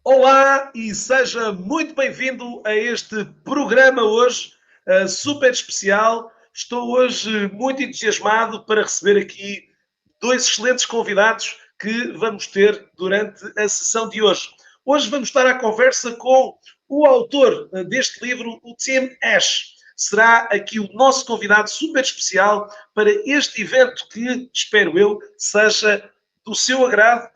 Olá e seja muito bem-vindo a este programa hoje, super especial. Estou hoje muito entusiasmado para receber aqui dois excelentes convidados que vamos ter durante a sessão de hoje. Hoje vamos estar à conversa com o autor deste livro, o Tim Ash. Será aqui o nosso convidado super especial para este evento que, espero eu, seja do seu agrado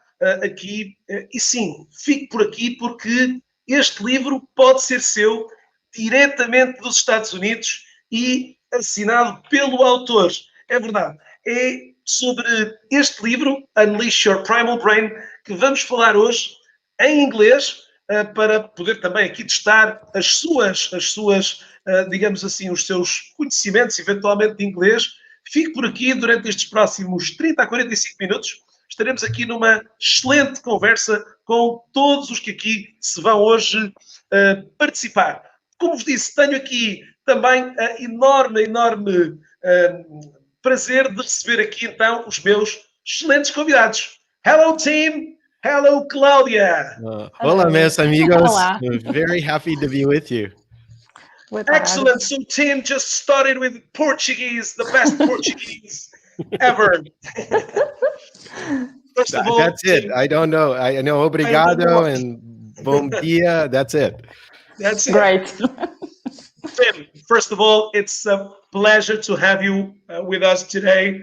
aqui. E sim, fique por aqui porque este livro pode ser seu diretamente dos Estados Unidos e assinado pelo autor. É verdade. É sobre este livro, Unleash Your Primal Brain, que vamos falar hoje em inglês, para poder também aqui testar as suas digamos assim, os seus conhecimentos, eventualmente de inglês. Fique por aqui durante estes próximos 30 a 45 minutos. Estaremos aqui numa excelente conversa com todos os que aqui se vão hoje participar. Como vos disse, tenho aqui também enorme prazer de receber aqui então os meus excelentes convidados. Hello, team! Hello, Claudia! Hola, meus amigos. Olá. Very happy to be with you. Boa tarde. Excellent. So Tim just started with Portuguese, the best Portuguese ever. First of all, That's it. Tim, I don't know. I know obrigado and bom dia. That's it. that's it. Great. Tim, first of all, it's a pleasure to have you with us today.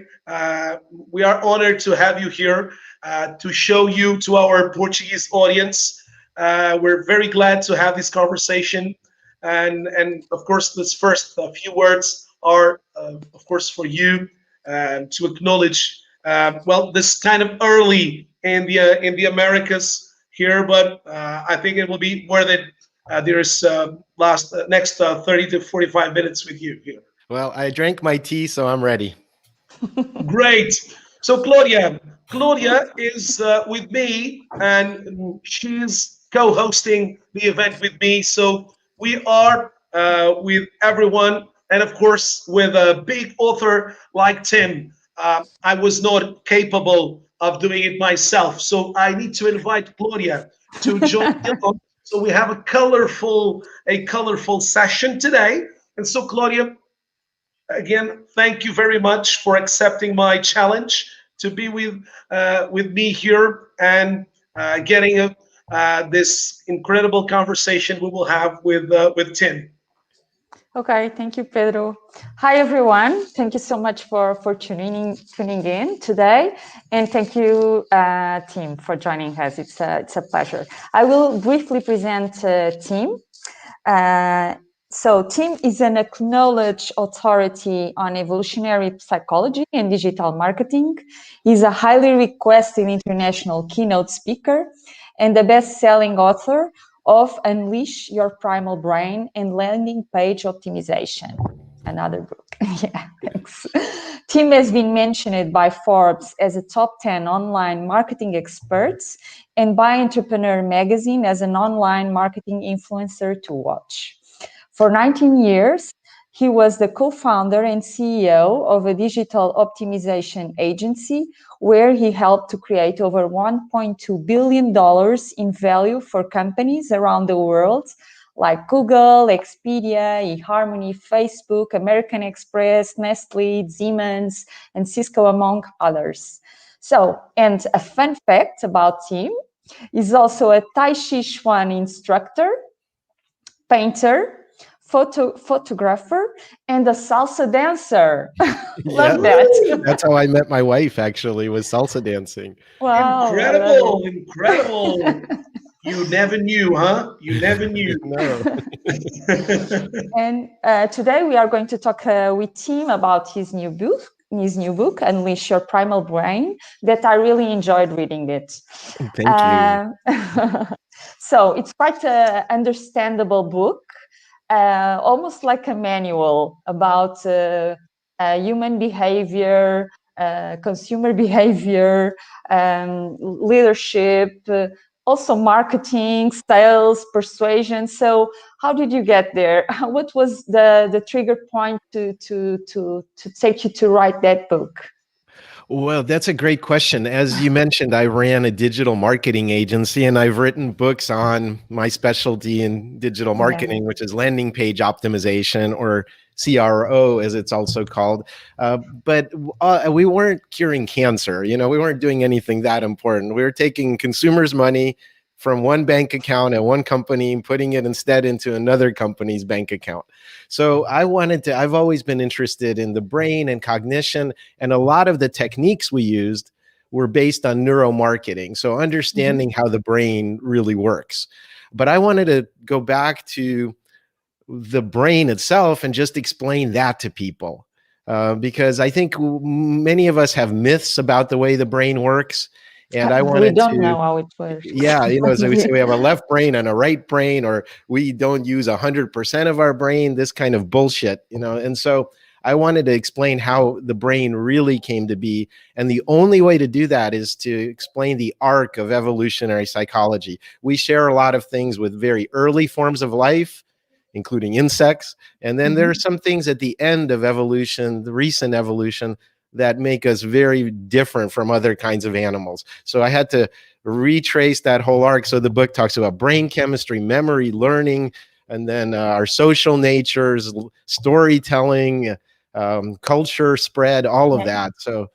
We are honored to have you here to show you to our Portuguese audience. We're very glad to have this conversation. And of course, this first few words are, of course, for you to acknowledge, well, this kind of early in the Americas here, but I think it will be worth it. There's next 30 to 45 minutes with you here. Well, I drank my tea, so I'm ready. Great. So Claudia is with me, and she's co-hosting the event with me. So we are with everyone, and of course, with a big author like Tim. I was not capable of doing it myself, so I need to invite Claudia to join. So we have a colorful session today. And so Claudia, again, thank you very much for accepting my challenge to be with me here and getting this incredible conversation we will have with Tim. Okay, thank you, Pedro. Hi, everyone. Thank you so much for tuning in today, and thank you, Tim, for joining us. It's a pleasure. I will briefly present Tim. So Tim is an acknowledged authority on evolutionary psychology and digital marketing. He's a highly requested international keynote speaker and a best-selling author of Unleash Your Primal Brain and Landing Page Optimization. Another book. Yeah, thanks. Tim has been mentioned by Forbes as a top 10 online marketing experts and by Entrepreneur magazine as an online marketing influencer to watch. For 19 years, he was the co-founder and CEO of a digital optimization agency where he helped to create over $1.2 billion in value for companies around the world like Google, Expedia, eHarmony, Facebook, American Express, Nestle, Siemens, and Cisco, among others. So, and a fun fact about Tim, he's also a Tai Chi Chuan instructor, painter, photographer, and a salsa dancer. Love that. That's how I met my wife, actually, was salsa dancing. Wow. Incredible. You never knew, huh? You never knew. No. And today we are going to talk with Tim about his new book, Unleash Your Primal Brain, that I really enjoyed reading it. Thank you. So it's quite an understandable book. Almost like a manual about human behavior, consumer behavior, leadership, also marketing, sales, persuasion. So how did you get there? What was the trigger point to take you to write that book? Well, that's a great question. As you mentioned, I ran a digital marketing agency and I've written books on my specialty in digital Yeah. marketing, which is landing page optimization, or CRO, as it's also called. But we weren't curing cancer. We weren't doing anything that important. We were taking consumers' money from one bank account at one company and putting it instead into another company's bank account. So I've always been interested in the brain and cognition, and a lot of the techniques we used were based on neuromarketing. So understanding how the brain really works. But I wanted to go back to the brain itself and just explain that to people. Because I think many of us have myths about the way the brain works. And I We wanted don't to, know how it works. yeah, so we say we have a left brain and a right brain, or we don't use 100% of our brain, this kind of bullshit, And so I wanted to explain how the brain really came to be. And the only way to do that is to explain the arc of evolutionary psychology. We share a lot of things with very early forms of life, including insects. And then there are some things at the end of evolution, the recent evolution, that make us very different from other kinds of animals. So I had to retrace that whole arc. So the book talks about brain chemistry, memory, learning, and then our social natures, storytelling, culture spread, all of that. So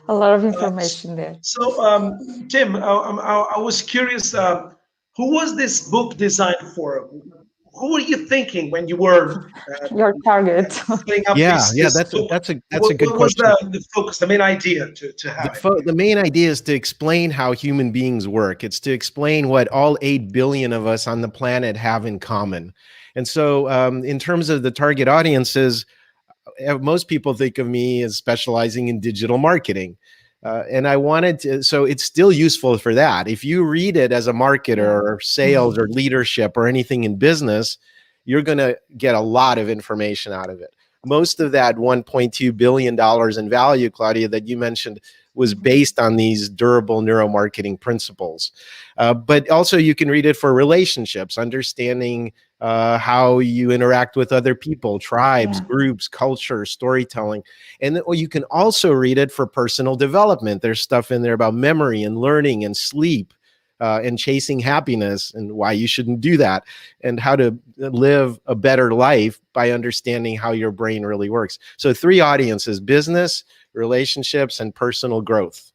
A lot of information there. So, Tim, I was curious, who was this book designed for? Who were you thinking when you were Your target. setting up yeah, this that's a book? that's a good What was question. the focus, the main idea to have it? The main idea is to explain how human beings work. It's to explain what all 8 billion of us on the planet have in common. And so, in terms of the target audiences, most people think of me as specializing in digital marketing. And I wanted to, so it's still useful for that. If you read it as a marketer or sales or leadership or anything in business, you're going to get a lot of information out of it. Most of that $1.2 billion in value, Claudia, that you mentioned, was based on these durable neuromarketing principles. But also you can read it for relationships, understanding how you interact with other people, tribes, groups, culture, storytelling. And then, you can also read it for personal development. There's stuff in there about memory and learning and sleep. And chasing happiness, and why you shouldn't do that, and how to live a better life by understanding how your brain really works. So 3 audiences: business, relationships, and personal growth.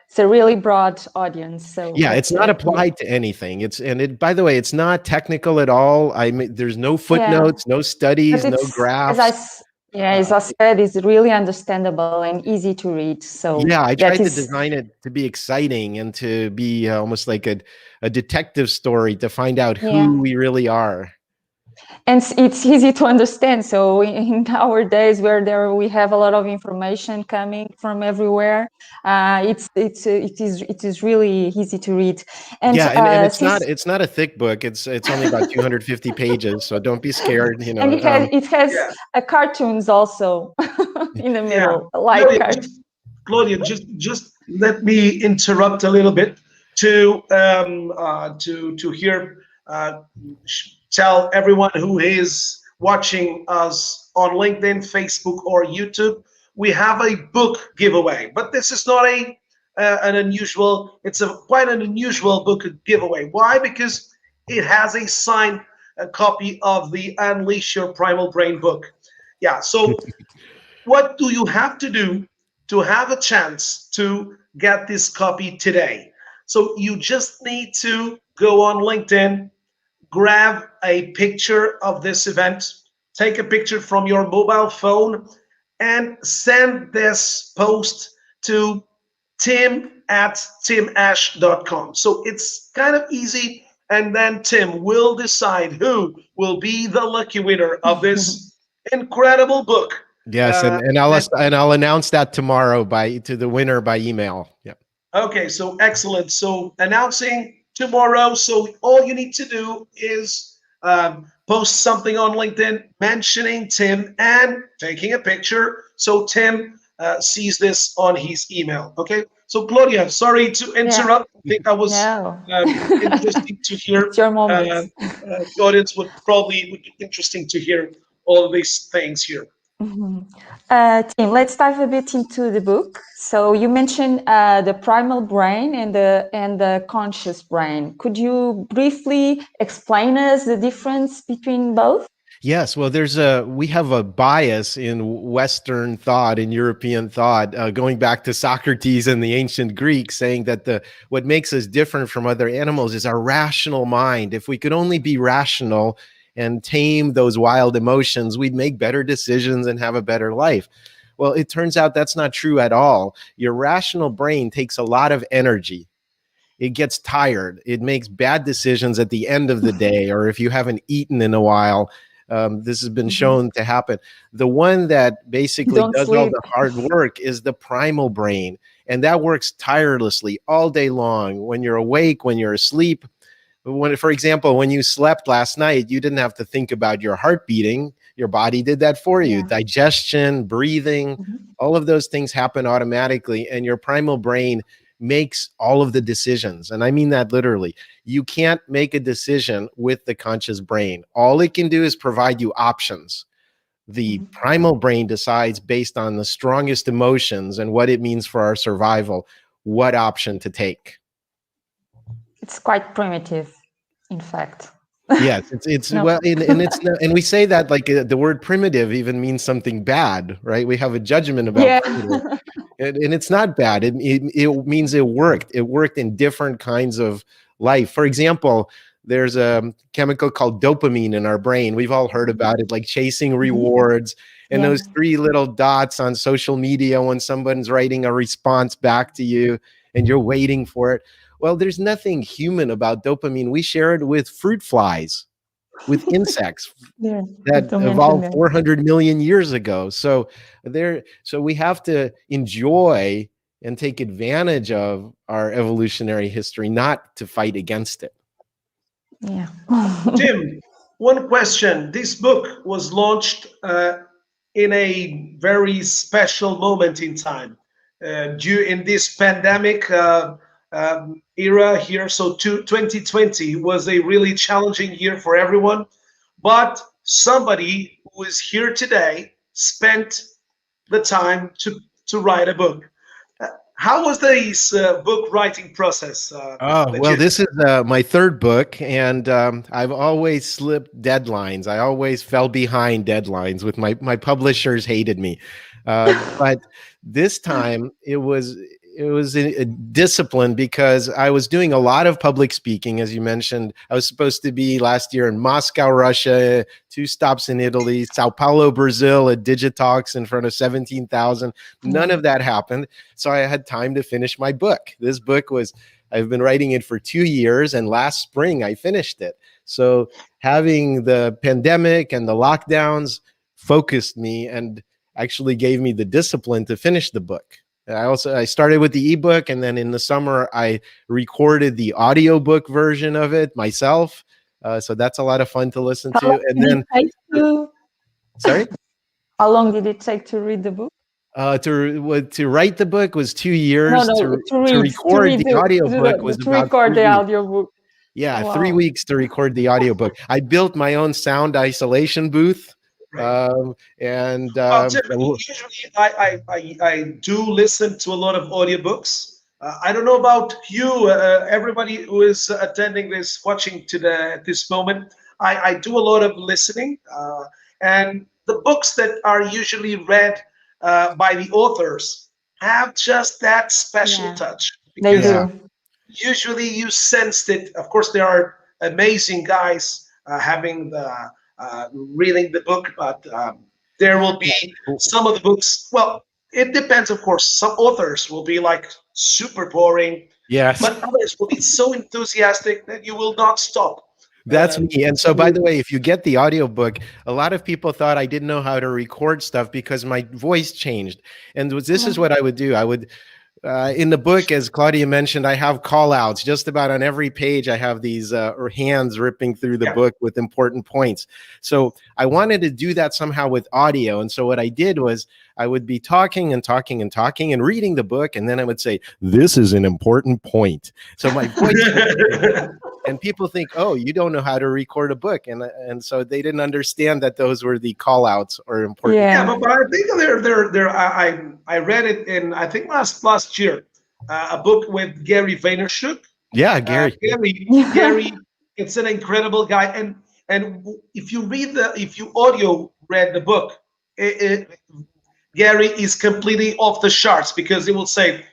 It's a really broad audience. So yeah, it's not applied to anything. By the way, it's not technical at all. There's no footnotes, no studies, no graphs. As I said, it's really understandable and easy to read. So yeah, I tried to design it to be exciting and to be almost like a detective story to find out who we really are. And it's easy to understand. So in our days where we have a lot of information coming from everywhere, it is really easy to read. And and it's not a thick book. It's only about 250 pages, so don't be scared. And it has cartoons also in the middle, Claudia, just let me interrupt a little bit to hear. Tell everyone who is watching us on LinkedIn, Facebook, or YouTube, we have a book giveaway. But this is not an unusual. It's quite an unusual book giveaway. Why? Because it has a signed copy of the Unleash Your Primal Brain book. Yeah. So, what do you have to do to have a chance to get this copy today? So you just need to go on LinkedIn, grab a picture of this event, take a picture from your mobile phone, and send this post to tim@timash.com. So it's kind of easy, and then Tim will decide who will be the lucky winner of this incredible book. Yes, and I'll announce that tomorrow to the winner by email. Yeah. Okay, so excellent. So announcing tomorrow. So all you need to do is post something on LinkedIn mentioning Tim and taking a picture so Tim sees this on his email. Okay. So Claudia, sorry to interrupt. I think that was interesting to hear. It's your moment. The audience would be interesting to hear all of these things here. Tim, let's dive a bit into the book. So you mentioned the primal brain and the conscious brain. Could you briefly explain us the difference between both? Yes, well, we have a bias in Western thought, in European thought, going back to Socrates and the ancient Greeks, saying that what makes us different from other animals is our rational mind. If we could only be rational and tame those wild emotions, we'd make better decisions and have a better life. Well, it turns out that's not true at all. Your rational brain takes a lot of energy. It gets tired. It makes bad decisions at the end of the day, or if you haven't eaten in a while. This has been shown to happen. The one that basically does all the hard work is the primal brain, and that works tirelessly all day long. When you're awake, when you're asleep. For example, when you slept last night, you didn't have to think about your heart beating. Your body did that for you. Digestion, breathing, all of those things happen automatically, and your primal brain makes all of the decisions. And I mean that literally. You can't make a decision with the conscious brain. All it can do is provide you options. The primal brain decides based on the strongest emotions and what it means for our survival, what option to take. It's quite primitive, in fact. Yes, it's no. Well, and it's not, and we say that like the word primitive even means something bad, right? We have a judgment about primitive. And it's not bad. It means it worked. It worked in different kinds of life. For example, there's a chemical called dopamine in our brain. We've all heard about it, like chasing rewards. And those 3 little dots on social media when someone's writing a response back to you and you're waiting for it. Well, there's nothing human about dopamine. We share it with fruit flies, with insects that evolved 400 million years ago. So we have to enjoy and take advantage of our evolutionary history, not to fight against it. Yeah. Tim, one question. This book was launched in a very special moment in time, in this pandemic era here. So 2020 was a really challenging year for everyone, but somebody who is here today spent the time to write a book. How was this book writing process? Well, this is my 3rd book, and I've always slipped deadlines. I always fell behind deadlines. With my publishers hated me, but this time it was a discipline because I was doing a lot of public speaking, as you mentioned. I was supposed to be last year in Moscow, Russia, 2 stops in Italy, Sao Paulo, Brazil, at Digitalks in front of 17,000. None of that happened. So I had time to finish my book. This book I've been writing it for 2 years, and last spring I finished it. So having the pandemic and the lockdowns focused me and actually gave me the discipline to finish the book. I started with the ebook, and then in the summer I recorded the audiobook version of it myself. So that's a lot of fun to listen to. And then, sorry, how long did it take to read the book? To write the book was 2 years. To record the audiobook was about 3 weeks. Audiobook. Yeah, wow. 3 weeks to record the audiobook. I built my own sound isolation booth. Well, usually I do listen to a lot of audiobooks. I don't know about you, everybody who is attending this, watching at this moment. I do a lot of listening, and the books that are usually read by the authors have just that special touch. They do. Usually you sensed it. Of course, there are amazing guys reading the book, but there will be some of the books. Well, it depends, of course. Some authors will be like super boring. Yes. But others will be so enthusiastic that you will not stop. That's me. And so, by the way, if you get the audiobook, a lot of people thought I didn't know how to record stuff because my voice changed. And this is what I would do. I would, in the book, as Claudia mentioned, I have call outs just about on every page. I have these hands ripping through the book with important points. So I wanted to do that somehow with audio. And so what I did was I would be talking and talking and talking and reading the book. And then I would say, this is an important point. So my voice And people think, oh, you don't know how to record a book. And so they didn't understand that those were the call outs or important. Yeah, but I think I read it in, I think last year, a book with Gary Vaynerchuk. Yeah, Gary. Gary, it's an incredible guy. And if you audio read the book, Gary is completely off the charts because he will say,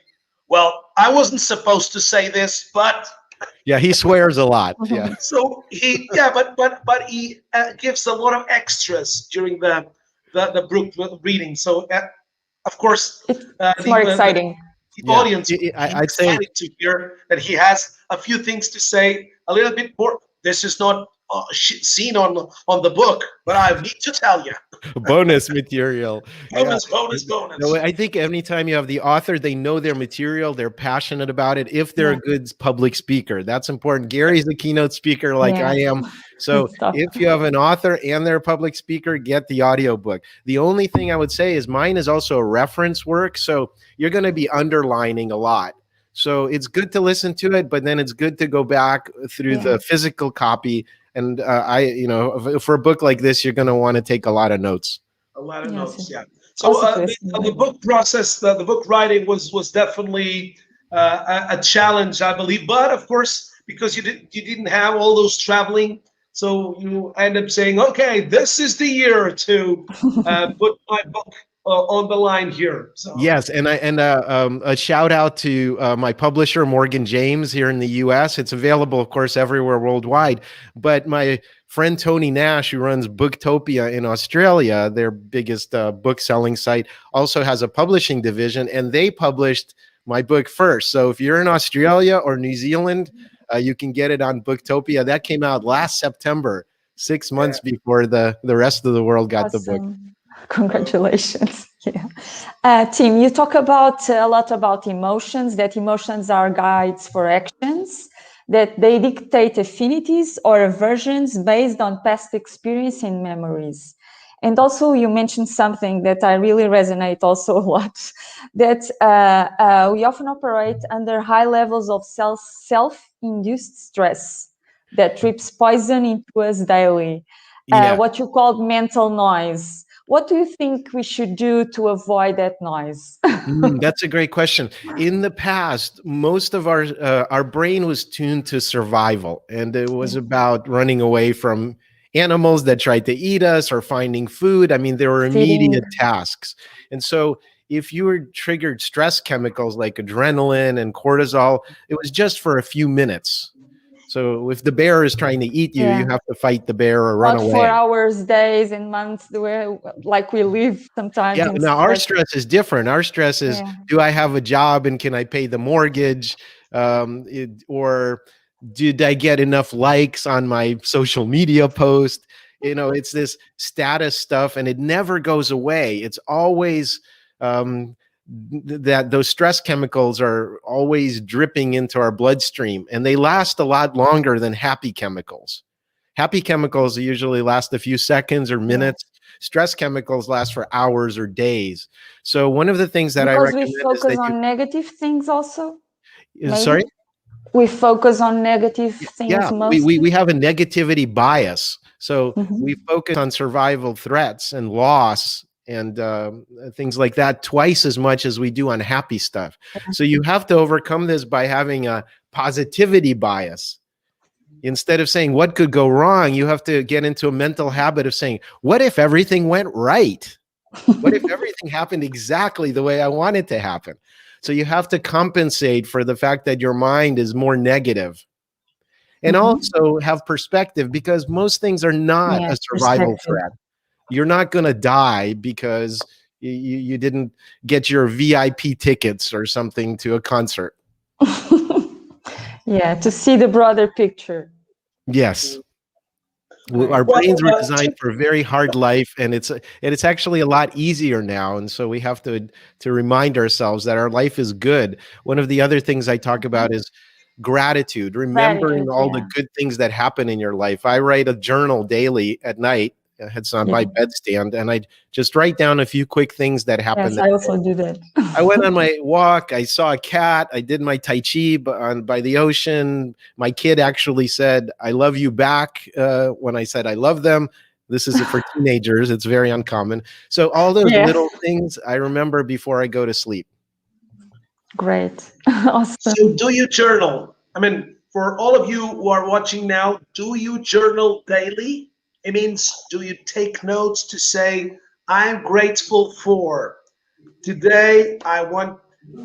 well, I wasn't supposed to say this, but yeah, he swears a lot. Yeah. So but he gives a lot of extras during the book reading. So of course, it's more exciting. The audience, I'd say, to hear that he has a few things to say, a little bit more. This is not seen on the book, but I need to tell you. Bonus material. Bonus. No, I think anytime you have the author, they know their material, they're passionate about it. If they're a good public speaker, that's important. Gary's a keynote speaker like I am. So if you have an author and they're a public speaker, get the audiobook. The only thing I would say is mine is also a reference work. So you're going to be underlining a lot. So it's good to listen to it, but then it's good to go back through the physical copy. And for a book like this, you're going to want to take a lot of notes. A lot of notes, yeah. So the book process, the book writing was definitely a challenge, I believe. But of course, because you didn't have all those traveling, so you end up saying, okay, this is the year to put my book on the line here. So. Yes, and a shout out to my publisher Morgan James here in the U.S. It's available, of course, everywhere worldwide. But my friend Tony Nash, who runs Booktopia in Australia, their biggest book selling site, also has a publishing division, and they published my book first. So if you're in Australia or New Zealand, you can get it on Booktopia. That came out last September, 6 months before the rest of the world got the book. Congratulations. Tim, you talk a lot about emotions, that emotions are guides for actions, that they dictate affinities or aversions based on past experience and memories. And also you mentioned something that I really resonate also a lot, that we often operate under high levels of self-induced stress that trips poison into us daily, what you called mental noise. What do you think we should do to avoid that noise? That's a great question. In the past, most of our brain was tuned to survival, and it was about running away from animals that tried to eat us or finding food. I mean, there were immediate tasks. And so if you were triggered stress chemicals like adrenaline and cortisol, it was just for a few minutes. So if the bear is trying to eat you, you have to fight the bear or run away. For hours, days, and months, like we live sometimes. Yeah, now our stress is different. Our stress is, do I have a job and can I pay the mortgage? Or did I get enough likes on my social media post? It's this status stuff, and it never goes away. It's always that those stress chemicals are always dripping into our bloodstream, and they last a lot longer than happy chemicals. Happy chemicals usually last a few seconds or minutes. Stress chemicals last for hours or days. So one of the things that I recommend we focus on negative things also. Sorry? We focus on negative things mostly. We have a negativity bias. So we focus on survival threats and loss and things like that twice as much as we do on happy stuff. So you have to overcome this by having a positivity bias. Instead of saying what could go wrong, you have to get into a mental habit of saying, what if everything went right? What if everything happened exactly the way I want it to happen? So you have to compensate for the fact that your mind is more negative. And also have perspective, because most things are not a survival threat. You're not going to die because you didn't get your VIP tickets or something to a concert. To see the broader picture. Yes. Our brains were designed for a very hard life, and it's actually a lot easier now. And so we have to remind ourselves that our life is good. One of the other things I talk about is gratitude, remembering all the good things that happen in your life. I write a journal daily at night, it's on my bedstand, and I just write down a few quick things that happened. Yes, I also do that. I went on my walk. I saw a cat. I did my Tai Chi by the ocean. My kid actually said, "I love you" back when I said I love them. This is for teenagers. It's very uncommon. So all those little things I remember before I go to sleep. Great. Awesome. So do you journal? I mean, for all of you who are watching now, do you journal daily? It means, do you take notes to say, I'm grateful for today?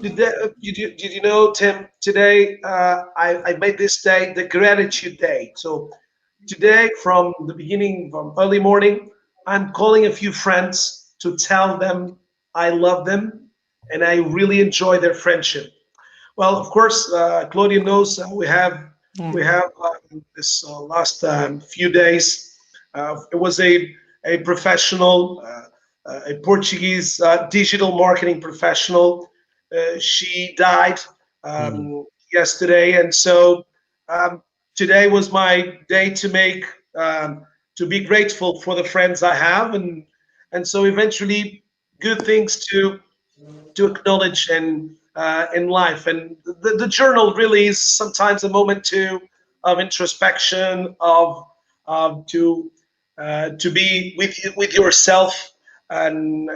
Did you know, Tim, today I made this day the gratitude day. So today, from the beginning, from early morning, I'm calling a few friends to tell them I love them and I really enjoy their friendship. Well, of course, Claudia knows we have this last few days. It was a professional, a Portuguese digital marketing professional. She died yesterday, and so today was my day to make to be grateful for the friends I have, and so eventually good things to acknowledge and in life. And the journal really is sometimes a moment of introspection, of to be with yourself, and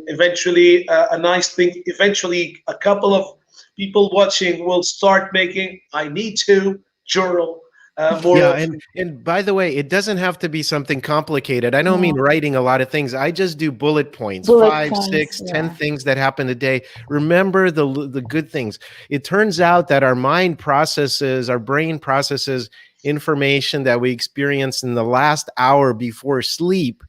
eventually a nice thing. Eventually, a couple of people watching will start making. I need to journal more often. And by the way, it doesn't have to be something complicated. I don't mean writing a lot of things. I just do bullet points, 5, 6, 10 things that happen a day. Remember the good things. It turns out that our brain processes information that we experienced in the last hour before sleep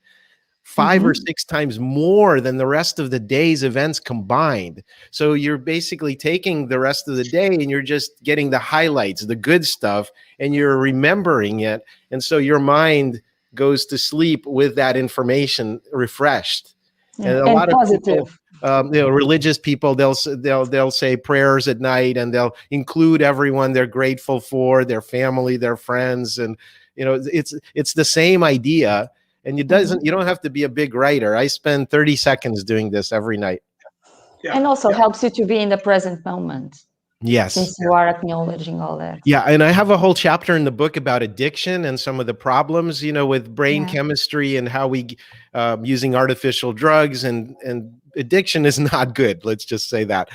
5 or 6 times more than the rest of the day's events combined. So you're basically taking the rest of the day and you're just getting the highlights, the good stuff, and you're remembering it. And so your mind goes to sleep with that information refreshed. And a lot positive. of people, religious people, they'll say prayers at night, and they'll include everyone they're grateful for, their family, their friends, and it's the same idea. And you don't have to be a big writer. I spend 30 seconds doing this every night. And also helps you to be in the present moment. Yes. Since you are acknowledging all that. Yeah. And I have a whole chapter in the book about addiction and some of the problems, with brain chemistry and how we using artificial drugs, and addiction is not good. Let's just say that.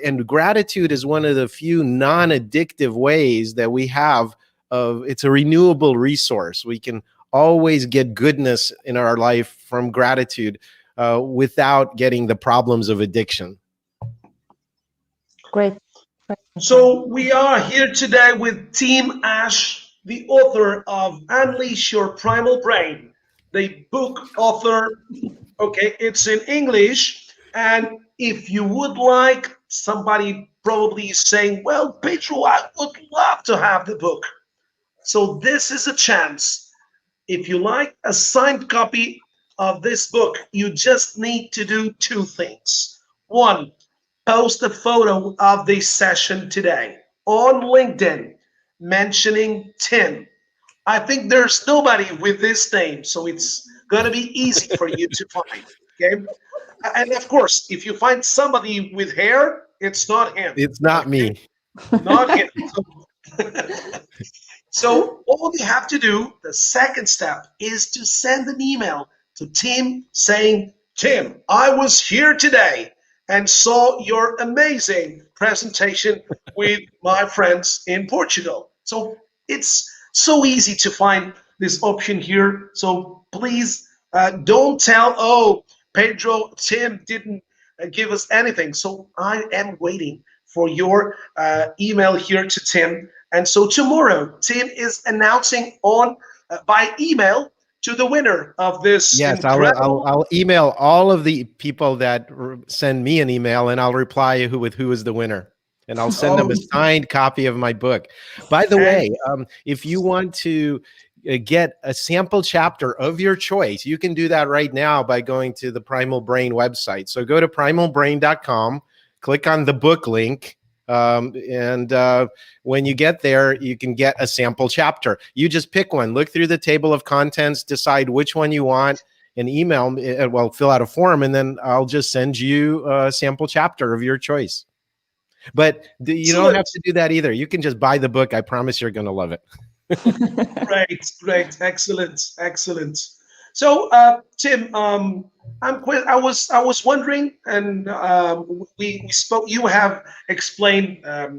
And gratitude is one of the few non-addictive ways that we have it's a renewable resource. We can always get goodness in our life from gratitude without getting the problems of addiction. Great. So we are here today with Tim Ash, the author of Unleash Your Primal Brain, the book author. Okay, it's in English. And if you would like, somebody probably is saying, well, Pedro, I would love to have the book. So this is a chance. If you like a signed copy of this book, you just need to do 2 things. 1, post a photo of this session today on LinkedIn mentioning Tim. I think there's nobody with this name, so it's going to be easy for you to find. Okay. And of course, if you find somebody with hair, it's not him. It's not me. Not him. So all you have to do, the second step, is to send an email to Tim saying, Tim, I was here today and saw your amazing presentation with my friends in Portugal. So it's so easy to find this option here. So please don't tell, Pedro, Tim didn't give us anything. So I am waiting for your email here to Tim. And so tomorrow, Tim is announcing by email to the winner of this. Yes, I'll email all of the people that send me an email, and I'll reply with who is the winner. And I'll send them a signed copy of my book. By the way, if you want to get a sample chapter of your choice, you can do that right now by going to the Primal Brain website. So go to primalbrain.com, click on the book link. When you get there, you can get a sample chapter. You just pick one, look through the table of contents, decide which one you want, and email me, well, fill out a form, and then I'll just send you a sample chapter of your choice. But you don't have to do that either. You can just buy the book. I promise you're going to love it. Great, excellent. So, Tim, I was wondering, and we spoke. You have explained a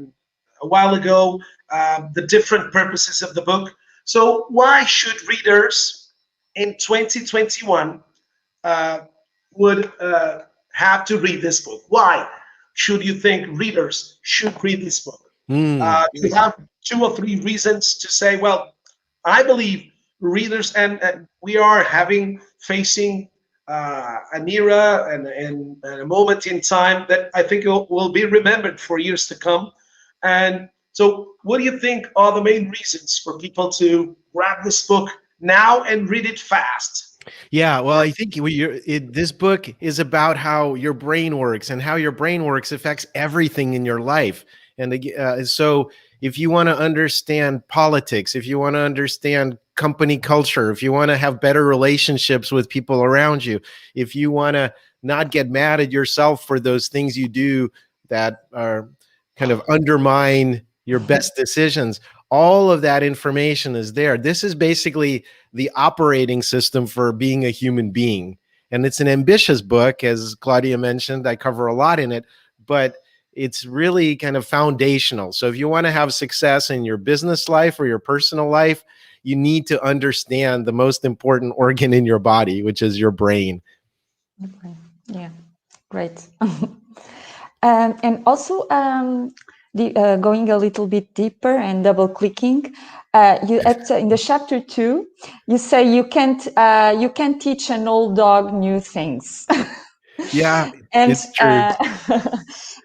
while ago the different purposes of the book. So, why should readers in 2021 would have to read this book? Why should you think readers should read this book? You have 2 or 3 reasons to say, well, I believe readers, and we are facing an era and a moment in time that I think will be remembered for years to come. And so what do you think are the main reasons for people to grab this book now and read it fast? Yeah, well, I think this book is about how your brain works, and how your brain works affects everything in your life. And so if you want to understand politics, if you want to understand company culture, if you want to have better relationships with people around you, if you want to not get mad at yourself for those things you do that are kind of undermine your best decisions, all of that information is there. This is basically the operating system for being a human being. And it's an ambitious book, as Claudia mentioned. I cover a lot in it, but it's really kind of foundational. So if you want to have success in your business life or your personal life, you need to understand the most important organ in your body, which is your brain. Okay. Yeah, great. And also, going a little bit deeper and double clicking, in the chapter 2, you say you can't teach an old dog new things. Yeah, and it's true.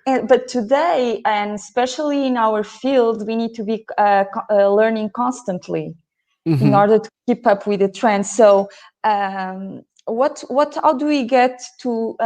But today, and especially in our field, we need to be learning constantly in order to keep up with the trends. So how do we get to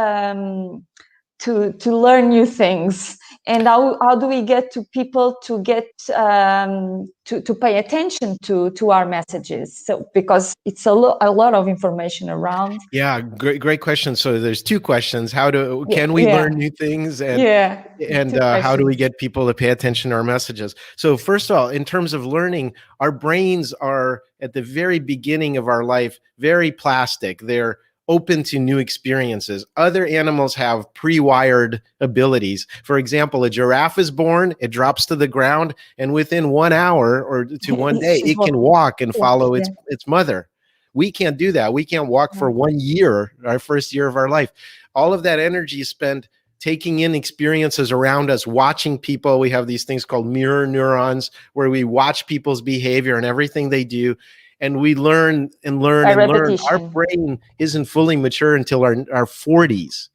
learn new things, and how do we get to people to get to pay attention to our messages? So because it's a lot of information around. Yeah, great question. So there's 2 questions. Can we learn new things? And how do we get people to pay attention to our messages? So first of all, in terms of learning, our brains are at the very beginning of our life very plastic. They're open to new experiences. Other animals have pre-wired abilities. For example, a giraffe is born, it drops to the ground, and within 1 hour or to 1 day, it can walk and follow its mother. We can't do that. We can't walk for 1 year, our first year of our life. All of that energy is spent taking in experiences around us, watching people. We have these things called mirror neurons, where we watch people's behavior and everything they do. And we learn and learn and learn. Our brain isn't fully mature until our 40s.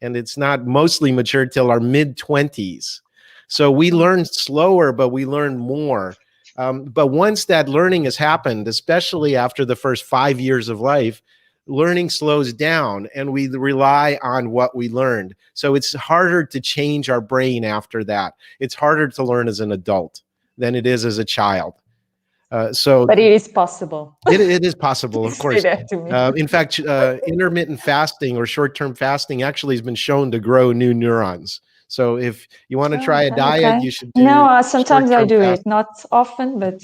And it's not mostly mature till our mid-20s. So we learn slower, but we learn more. But once that learning has happened, especially after the first 5 years of life, learning slows down and we rely on what we learned. So it's harder to change our brain after that. It's harder to learn as an adult than it is as a child. But it is possible. It is possible, of course. Say that to me. In fact, intermittent fasting or short-term fasting actually has been shown to grow new neurons. So if you want to try a diet, you should do. No, sometimes I do it, not often, but.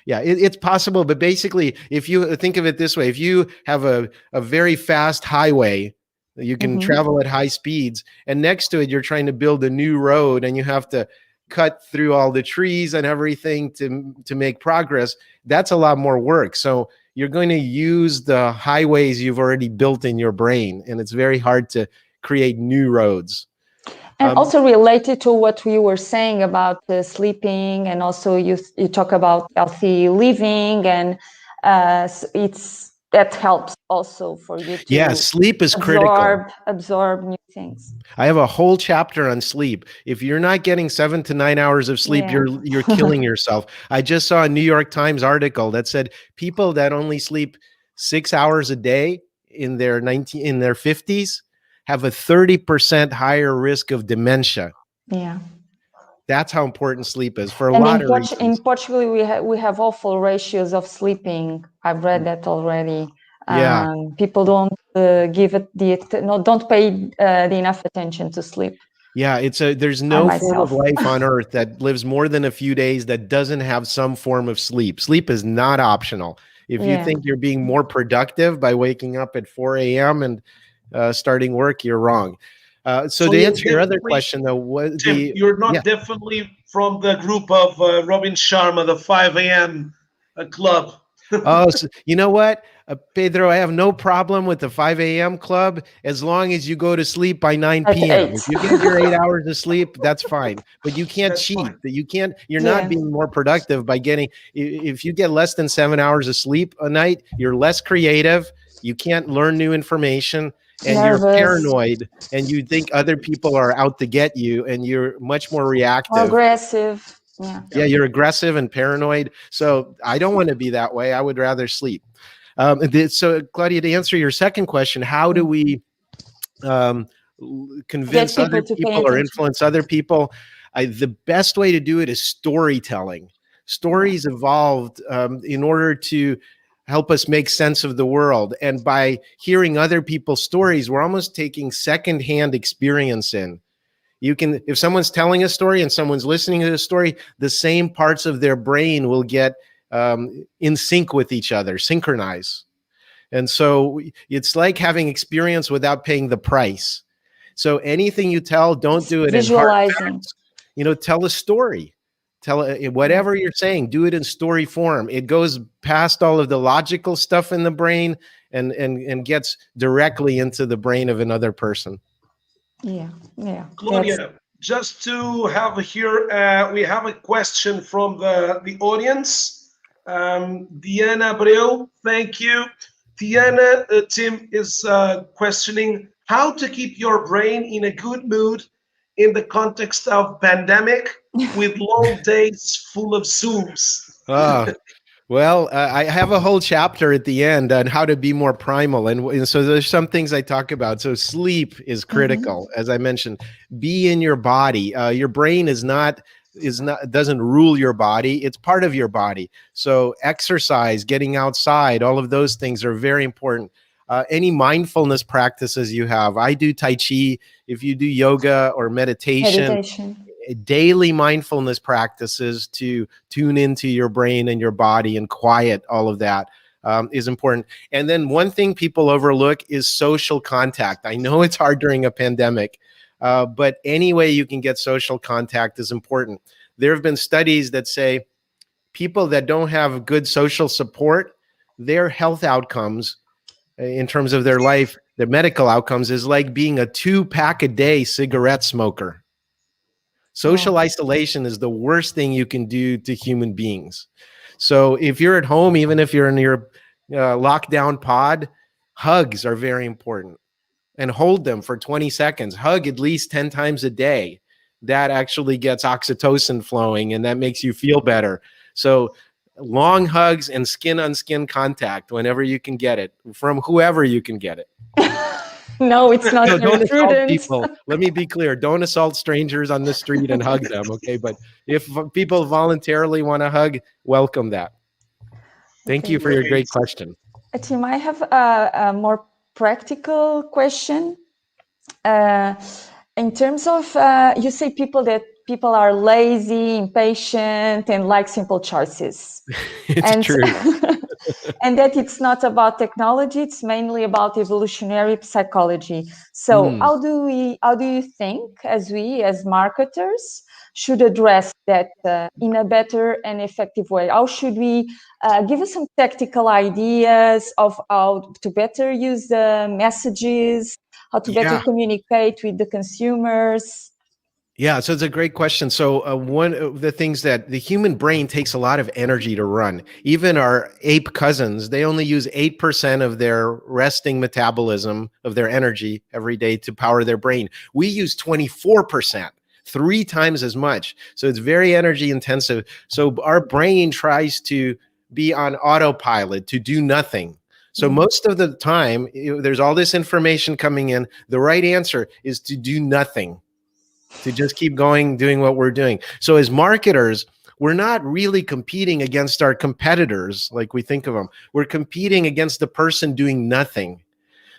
Yeah, it's possible. But basically, if you think of it this way, if you have a very fast highway, you can travel at high speeds, and next to it, you're trying to build a new road and you have to cut through all the trees and everything to make progress, that's a lot more work. So you're going to use the highways you've already built in your brain, and it's very hard to create new roads. And also related to what we were saying about sleeping, and also you talk about healthy living, and that helps also for you to sleep is critical. Absorb new things. I have a whole chapter on sleep. If you're not getting 7 to 9 hours of sleep, you're killing yourself. I just saw a New York Times article that said people that only sleep 6 hours a day in their 50s have a 30% higher risk of dementia. Yeah. That's how important sleep is for a And lot of in reasons. Portugal, we have awful ratios of sleeping. I've read that already. Yeah. People don't give it don't pay the enough attention to sleep. Yeah, there's I no form of myself. life on earth that lives more than a few days that doesn't have some form of sleep. Sleep is not optional. If you Yeah. think you're being more productive by waking up at 4 a.m. and starting work, you're wrong. So to you're answer your other definitely, question, though, what Tim, the you're yeah. not definitely from the group of Robin Sharma, the 5 a.m. Club. Oh, so, you know what, Pedro, I have no problem with the 5 a.m. club as long as you go to sleep by 9 At p.m. If 8. you get your 8 hours of sleep, that's fine. But you can't That's cheat. fine. That you can't. You're Yeah. not being more productive by getting. If you get less than 7 hours of sleep a night, you're less creative. You can't learn new information, and you're Nervous. paranoid, and you think other people are out to get you, and you're much more reactive. Aggressive. Yeah. Yeah, you're aggressive and paranoid. So I don't want to be that way. I would rather sleep. So, Claudia, to answer your second question, how do we um, convince Get people other to pay people or attention. influence other people? The best way to do it is storytelling. Stories evolved in order to help us make sense of the world. And by hearing other people's stories, we're almost taking secondhand experience in. You can, if someone's telling a story and someone's listening to the story, the same parts of their brain will get in sync with each other, synchronize. And so it's like having experience without paying the price. So anything you tell, don't do it in hard Visualizing. facts. Tell a story. Tell whatever you're saying, do it in story form. It goes past all of the logical stuff in the brain and gets directly into the brain of another person. Yeah. Yeah. Claudia, just to have here, we have a question from the audience. Diana Abreu, thank you. Diana, Tim is questioning how to keep your brain in a good mood in the context of pandemic with long days full of Zooms. Ah, well, I have a whole chapter at the end on how to be more primal. And so there's some things I talk about. So sleep is critical. As I mentioned, be in your body. Your brain doesn't rule your body. It's part of your body. So exercise, getting outside, all of those things are very important. Any mindfulness practices you have. I do Tai Chi. If you do yoga or meditation, daily mindfulness practices to tune into your brain and your body and quiet all of that is important. And then one thing people overlook is social contact. I know it's hard during a pandemic, but any way you can get social contact is important. There have been studies that say people that don't have good social support, their health outcomes in terms of their life, their medical outcomes is like being a 2-pack-a-day cigarette smoker. Social isolation is the worst thing you can do to human beings. So if you're at home, even if you're in your lockdown pod, hugs are very important. And hold them for 20 seconds. Hug at least 10 times a day. That actually gets oxytocin flowing and that makes you feel better. So long hugs and skin-on-skin contact whenever you can get it, from whoever you can get it. No, it's not No, don't assault prudent. people. Let me be clear. Don't assault strangers on the street and hug them, okay? But if people voluntarily want to hug, welcome that. Thank you for your great question. Tim, I have a more practical question. In terms of, you say people are lazy, impatient, and like simple choices. It's true. And that it's not about technology, it's mainly about evolutionary psychology. So how do you think as marketers should address that in a better and effective way? How should we give us some tactical ideas of how to better use the messages, how to better communicate with the consumers? Yeah, so it's a great question. So one of the things that the human brain takes a lot of energy to run. Even our ape cousins, they only use 8% of their resting metabolism of their energy every day to power their brain. We use 24%, 3 times as much. So it's very energy intensive. So our brain tries to be on autopilot, to do nothing. So most of the time, there's all this information coming in. The right answer is to do nothing. to just keep going, doing what we're doing. So as marketers, we're not really competing against our competitors like we think of them. We're competing against the person doing nothing.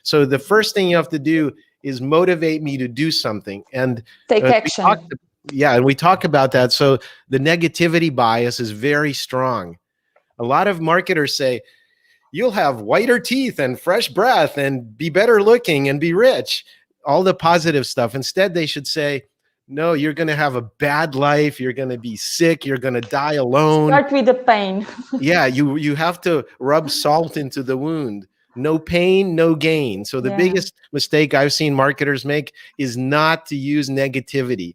So the first thing you have to do is motivate me to do something. And take action. And we talk about that. So the negativity bias is very strong. A lot of marketers say, you'll have whiter teeth and fresh breath and be better looking and be rich. All the positive stuff. Instead, they should say, no, you're going to have a bad life. You're going to be sick. You're going to die alone. Start with the pain. Yeah, you have to rub salt into the wound. No pain, no gain. So the biggest mistake I've seen marketers make is not to use negativity.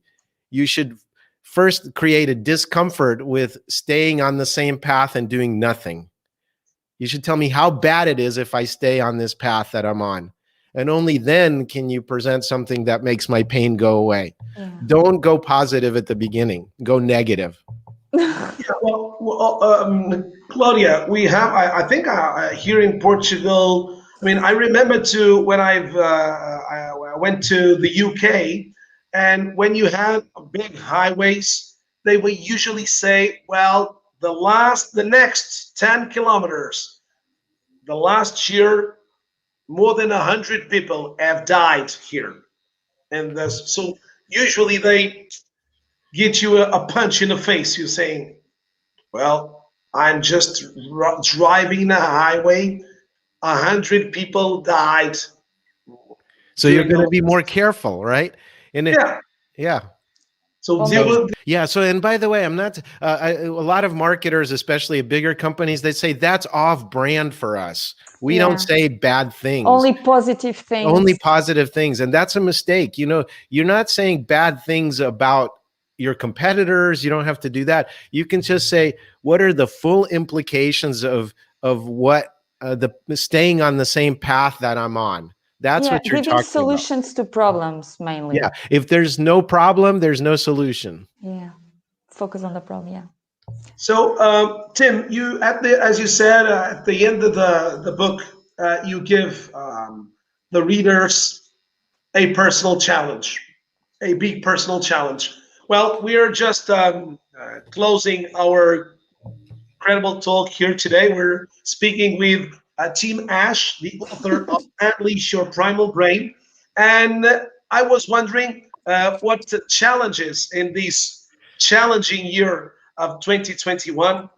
You should first create a discomfort with staying on the same path and doing nothing. You should tell me how bad it is if I stay on this path that I'm on. And only then can you present something that makes my pain go away. Yeah. Don't go positive at the beginning. Go negative. Claudia, we have, I think here in Portugal, I mean, I remember when I went to the UK, and when you had big highways, they would usually say, well, the next 10 kilometers, the last year, more than 100 people have died here. And so usually they get you a punch in the face. You're saying, well, I'm just driving a highway. 100 people died. So you're going to be more careful, right? And yeah. So So, and by the way, I'm not, a lot of marketers, especially at bigger companies, they say that's off brand for us. We don't say bad things. Only positive things. Only positive things. And that's a mistake. You know, you're not saying bad things about your competitors. You don't have to do that. You can just say, what are the full implications of what the staying on the same path that I'm on? That's what you're talking about. Giving solutions to problems mainly. Yeah. If there's no problem, there's no solution. Yeah. Focus on the problem. Yeah. So, Tim, as you said, at the end of the book, you give the readers a personal challenge, a big personal challenge. Well, we are just closing our incredible talk here today. We're speaking with Tim Ash, the author of Unleash Your Primal Brain. And I was wondering what the challenges in this challenging year of 2021,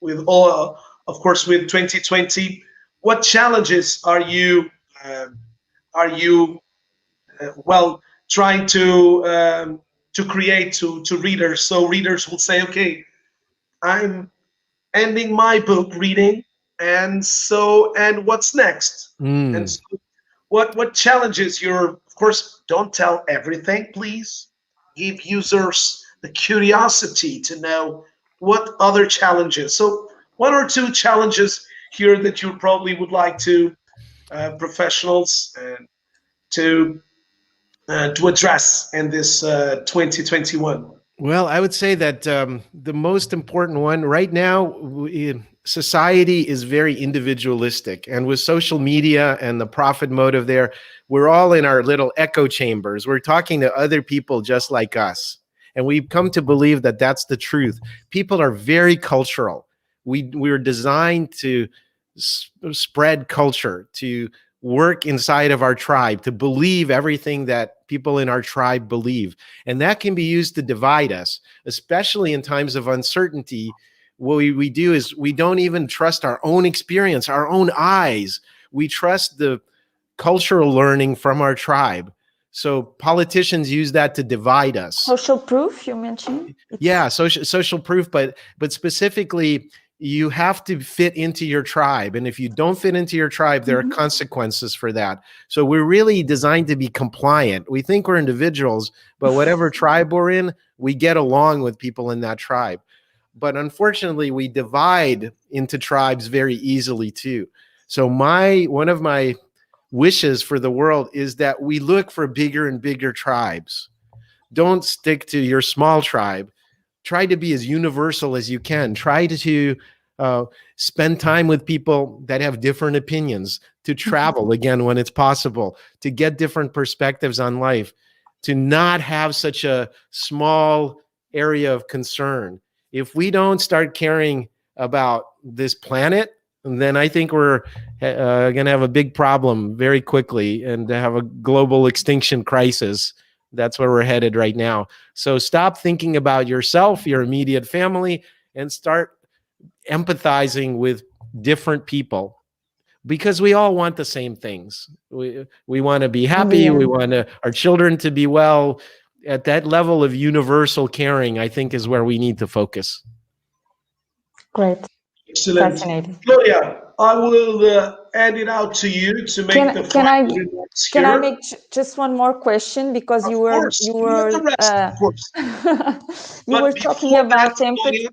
with all, of course, with 2020, what challenges are you trying to create to readers, so readers will say, okay, I'm ending my book reading, and what's next? And so what challenges of course, don't tell everything, please. Give users the curiosity to know what other challenges. So one or two challenges here that you probably would like to professionals to address in this 2021. Well, I would say that the most important one right now, society is very individualistic, and with social media and the profit motive there, we're all in our little echo chambers. We're talking to other people just like us, and we've come to believe that that's the truth. People are very cultural. We're designed to spread culture, to work inside of our tribe, to believe everything that people in our tribe believe. And that can be used to divide us, especially in times of uncertainty. What we do is we don't even trust our own experience, our own eyes. We trust the cultural learning from our tribe. So politicians use that to divide us. Social proof, you mentioned? Yeah, social proof, but specifically, you have to fit into your tribe. And if you don't fit into your tribe, there are consequences for that. So we're really designed to be compliant. We think we're individuals, but whatever tribe we're in, we get along with people in that tribe. But unfortunately, we divide into tribes very easily too. So one of my wishes for the world is that we look for bigger and bigger tribes. Don't stick to your small tribe. Try to be as universal as you can. Try to spend time with people that have different opinions, to travel again when it's possible, to get different perspectives on life, to not have such a small area of concern. If we don't start caring about this planet, then I think we're going to have a big problem very quickly and have a global extinction crisis. That's where we're headed right now. So stop thinking about yourself, your immediate family, and start empathizing with different people, because we all want the same things. We want to be happy. Yeah. We want our children to be well. At that level of universal caring, I think, is where we need to focus. Great. Excellent. Fascinating. Claudia, I will hand it out to you to make the final remarks here. Can I make just one more question, because you were talking about empathy.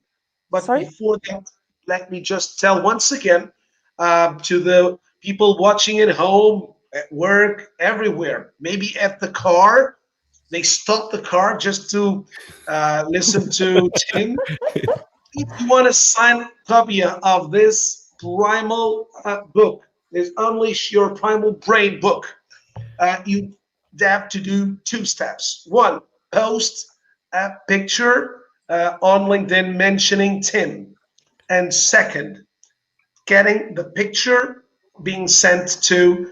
But before that, let me just tell once again to the people watching at home, at work, everywhere, maybe at the car, they stop the car just to listen to Tim. If you want to sign a copy of this Primal book, this Unleash Your Primal Brain book, you have to do 2 steps. 1, post a picture on LinkedIn mentioning Tim. And 2nd, getting the picture being sent to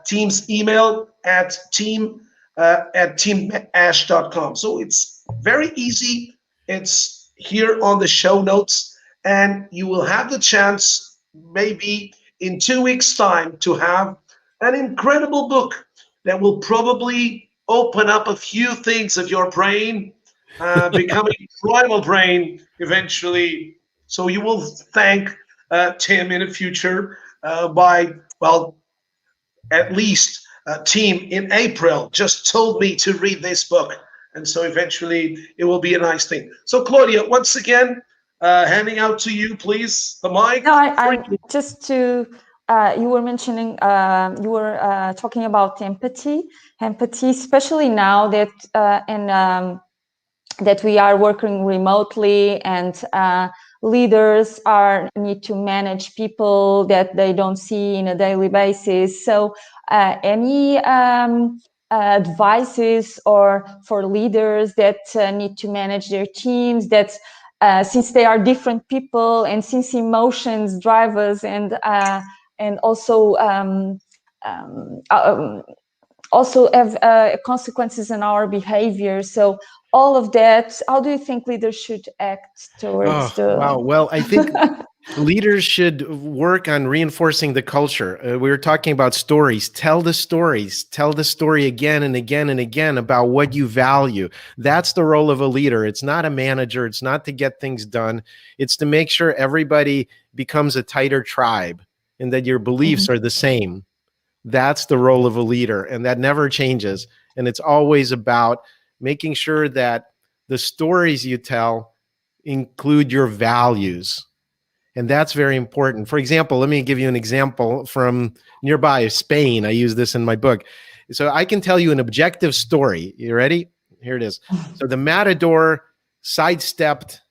Team's email at teamash.com. So it's very easy. It's here on the show notes, and you will have the chance maybe in 2 weeks' time to have an incredible book that will probably open up a few things of your brain, becoming primal brain eventually. So you will thank Tim in the future by, well, at least Team in April just told me to read this book. And so eventually it will be a nice thing. So Claudia, once again, handing out to you, please, the mic. No, I just to, you were mentioning, you were talking about empathy, especially now that, that we are working remotely, and leaders need to manage people that they don't see in a daily basis. So any advices or for leaders that need to manage their teams, that since they are different people, and since emotions drive us, and also also have consequences in our behavior. So all of that, how do you think leaders should act towards Wow. Well, I think leaders should work on reinforcing the culture. We were talking about stories. Tell the stories. Tell the story again and again and again about what you value. That's the role of a leader. It's not a manager. It's not to get things done. It's to make sure everybody becomes a tighter tribe and that your beliefs are the same. That's the role of a leader, and that never changes. And it's always about making sure that the stories you tell include your values. And that's very important. For example, let me give you an example from nearby Spain. I use this in my book. So I can tell you an objective story. You ready? Here it is. So the matador sidestepped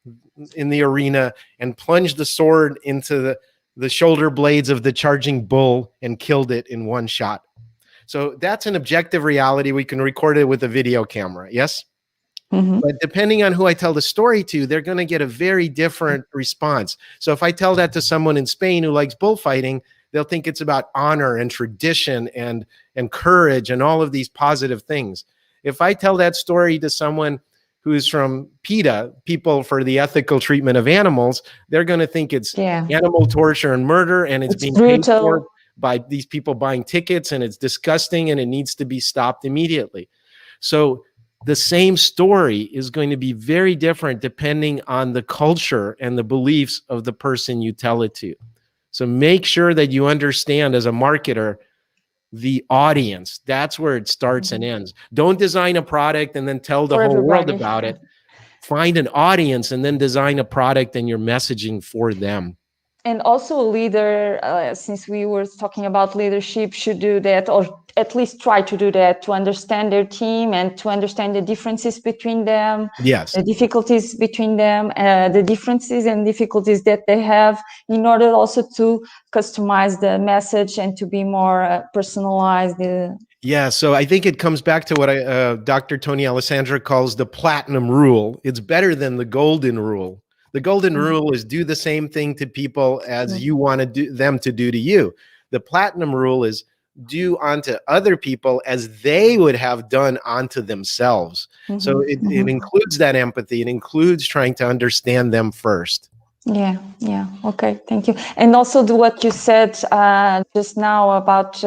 in the arena and plunged the sword into the shoulder blades of the charging bull and killed it in one shot. So that's an objective reality. We can record it with a video camera. Yes? But depending on who I tell the story to, they're going to get a very different response. So if I tell that to someone in Spain who likes bullfighting, they'll think it's about honor and tradition and courage and all of these positive things. If I tell that story to someone who's from PETA, People for the Ethical Treatment of Animals, they're going to think it's animal torture and murder, and it's being paid for by these people buying tickets, and it's disgusting, and it needs to be stopped immediately. So the same story is going to be very different depending on the culture and the beliefs of the person you tell it to. So make sure that you understand as a marketer the audience. That's where it starts and ends. Don't design a product and then tell the whole world about it. Find an audience and then design a product and your messaging for them. And also a leader, since we were talking about leadership, should do that, or at least try to do that, to understand their team and to understand the differences between them, the difficulties between them, the differences and difficulties that they have, in order also to customize the message and to be more personalized. Yeah, so I think it comes back to what Dr. Tony Alessandra calls the platinum rule. It's better than the golden rule. The golden rule is do the same thing to people as you want to do them to do to you. The platinum rule is do unto other people as they would have done unto themselves. So it includes that empathy. It includes trying to understand them first. Yeah. Okay, thank you. And also what you said just now about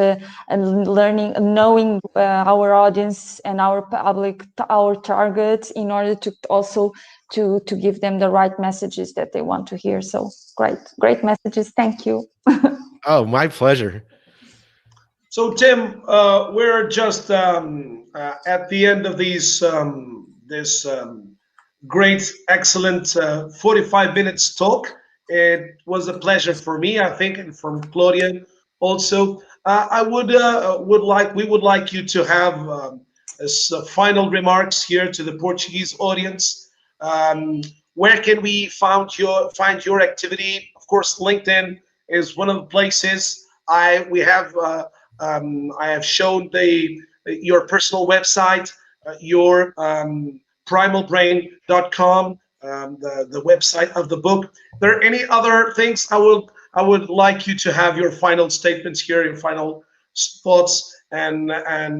learning, knowing our audience and our public, our target, in order to also to give them the right messages that they want to hear. So great messages. Thank you. Oh, my pleasure. So Tim, we're just at the end of these this great, excellent 45 minutes talk. It was a pleasure for me, I think, and from Claudia also. We would like you to have as final remarks here to the Portuguese audience. Um, where can we find your activity? Of course, LinkedIn is one of the places. I have shown your personal website, your primalbrain.com, the website of the book. Are there any other things I would like you to have your final statements here, your final thoughts, and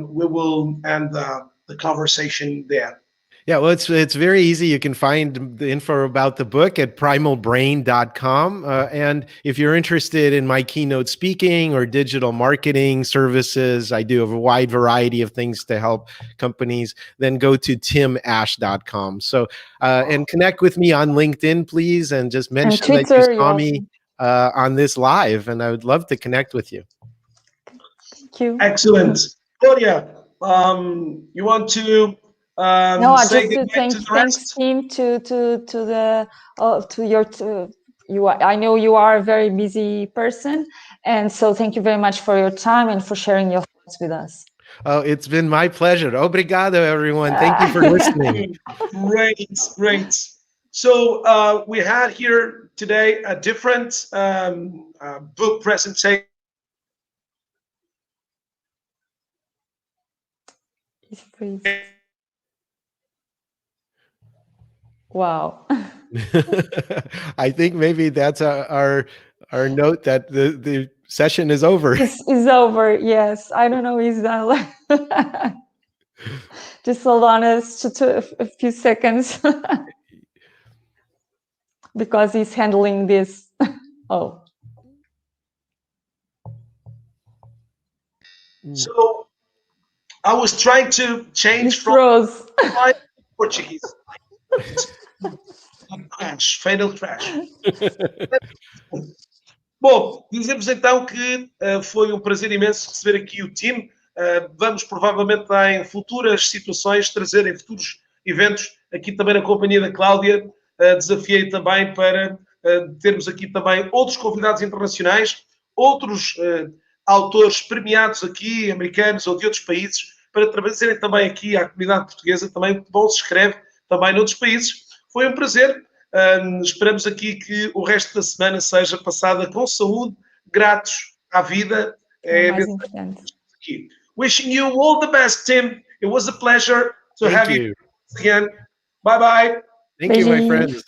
we will end the conversation there. Yeah, well, it's very easy. You can find the info about the book at primalbrain.com. And if you're interested in my keynote speaking or digital marketing services, I do have a wide variety of things to help companies, then go to timash.com. So, and connect with me on LinkedIn, please, and just mention Twitter, that you saw me on this live, and I would love to connect with you. Thank you. Excellent. Claudia, you want to no, I say just goodbye to the rest? Thanks, team, you. I know you are a very busy person, and so thank you very much for your time and for sharing your thoughts with us. Oh, it's been my pleasure. Obrigado, everyone. Thank you for listening. Great. So we had here today a different book presentation. Wow. I think maybe that's our note that the session is over. It's over. Yes. I don't know. Is that just hold on us to a few seconds because he's handling this. Oh. So I was trying to change from Portuguese. Fatal crash. Bom, dizemos então que foi um prazer imenso receber aqui o time. Vamos provavelmente em futuras situações trazer em futuros eventos aqui também na companhia da Cláudia. Desafiei também para termos aqui também outros convidados internacionais, outros autores premiados aqui, americanos ou de outros países, para trazerem também aqui à comunidade portuguesa também bom se escreve também noutros países. Foi um prazer. Esperamos aqui que o resto da semana seja passada com saúde, gratos à vida. Mais importante. Wishing you all the best, Tim. It was a pleasure to have you again. Bye-bye. Thank you, my friends.